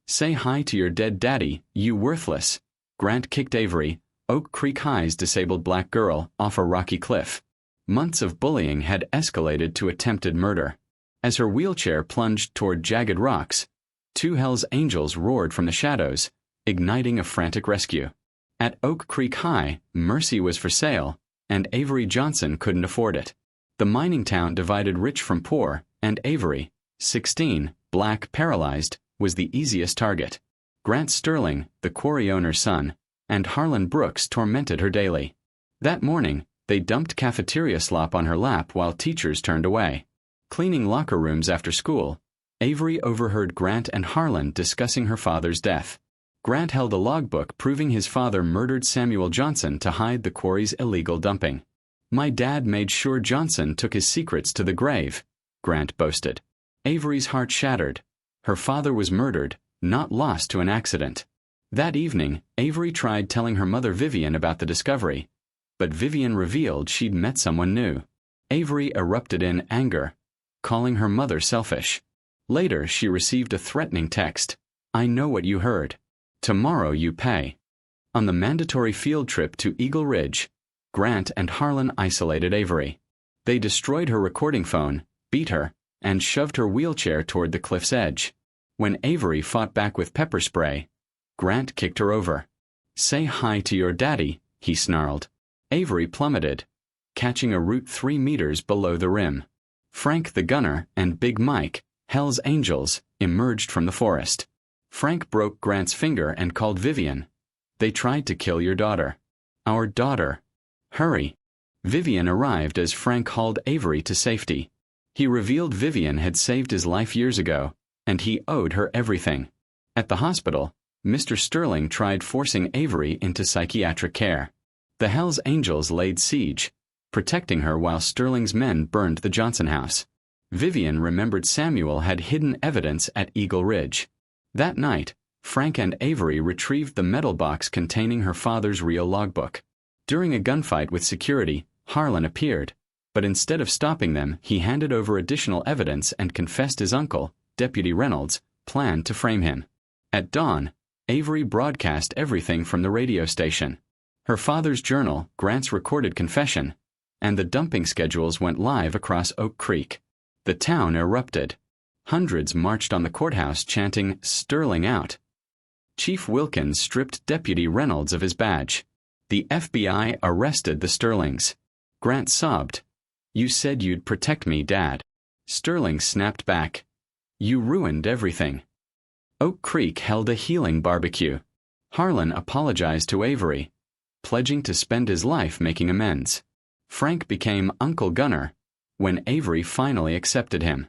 Say hi to your dead daddy, you worthless. Grant kicked Avery, Oak Creek High's disabled black girl, off a rocky cliff. Months of bullying had escalated to attempted murder. As her wheelchair plunged toward jagged rocks, two Hell's Angels roared from the shadows, igniting a frantic rescue. At Oak Creek High, mercy was for sale, and Avery Johnson couldn't afford it. The mining town divided rich from poor, and Avery, 16, black, paralyzed, was the easiest target. Grant Sterling, the quarry owner's son, and Harlan Brooks tormented her daily. That morning, they dumped cafeteria slop on her lap while teachers turned away. Cleaning locker rooms after school, Avery overheard Grant and Harlan discussing her father's death. Grant held a logbook proving his father murdered Samuel Johnson to hide the quarry's illegal dumping. "My dad made sure Johnson took his secrets to the grave," Grant boasted. Avery's heart shattered. Her father was murdered, not lost to an accident. That evening, Avery tried telling her mother Vivian about the discovery, but Vivian revealed she'd met someone new. Avery erupted in anger, calling her mother selfish. Later, she received a threatening text. "I know what you heard. Tomorrow you pay." On the mandatory field trip to Eagle Ridge, Grant and Harlan isolated Avery. They destroyed her recording phone, beat her, and shoved her wheelchair toward the cliff's edge. When Avery fought back with pepper spray, Grant kicked her over. "Say hi to your daddy," he snarled. Avery plummeted, catching a root 3 meters below the rim. Frank the gunner and Big Mike, Hell's Angels, emerged from the forest. Frank broke Grant's finger and called Vivian. "They tried to kill your daughter." "Our daughter." "Hurry." Vivian arrived as Frank hauled Avery to safety. He revealed Vivian had saved his life years ago, and he owed her everything. At the hospital, Mr. Sterling tried forcing Avery into psychiatric care. The Hell's Angels laid siege, protecting her while Sterling's men burned the Johnson house. Vivian remembered Samuel had hidden evidence at Eagle Ridge. That night, Frank and Avery retrieved the metal box containing her father's real logbook. During a gunfight with security, Harlan appeared, but instead of stopping them, he handed over additional evidence and confessed his uncle, Deputy Reynolds, planned to frame him. At dawn, Avery broadcast everything from the radio station. Her father's journal, Grant's recorded confession, and the dumping schedules went live across Oak Creek. The town erupted. Hundreds marched on the courthouse chanting, "Sterling out." Chief Wilkins stripped Deputy Reynolds of his badge. The FBI arrested the Sterlings. Grant sobbed, "You said you'd protect me, Dad." Sterling snapped back, "You ruined everything." Oak Creek held a healing barbecue. Harlan apologized to Avery, pledging to spend his life making amends. Frank became Uncle Gunner when Avery finally accepted him.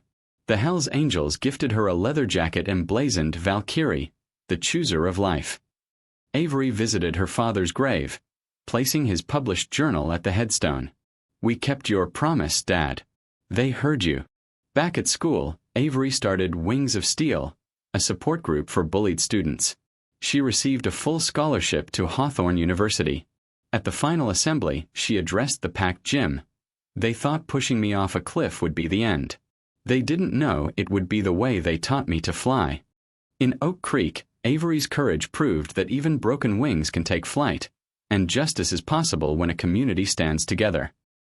The Hell's Angels gifted her a leather jacket emblazoned Valkyrie, the chooser of life. Avery visited her father's grave, placing his published journal at the headstone. "We kept your promise, Dad. They heard you." Back at school, Avery started Wings of Steel, a support group for bullied students. She received a full scholarship to Hawthorne University. At the final assembly, she addressed the packed gym. "They thought pushing me off a cliff would be the end. They didn't know it would be the way they taught me to fly." In Oak Creek, Avery's courage proved that even broken wings can take flight, and justice is possible when a community stands together.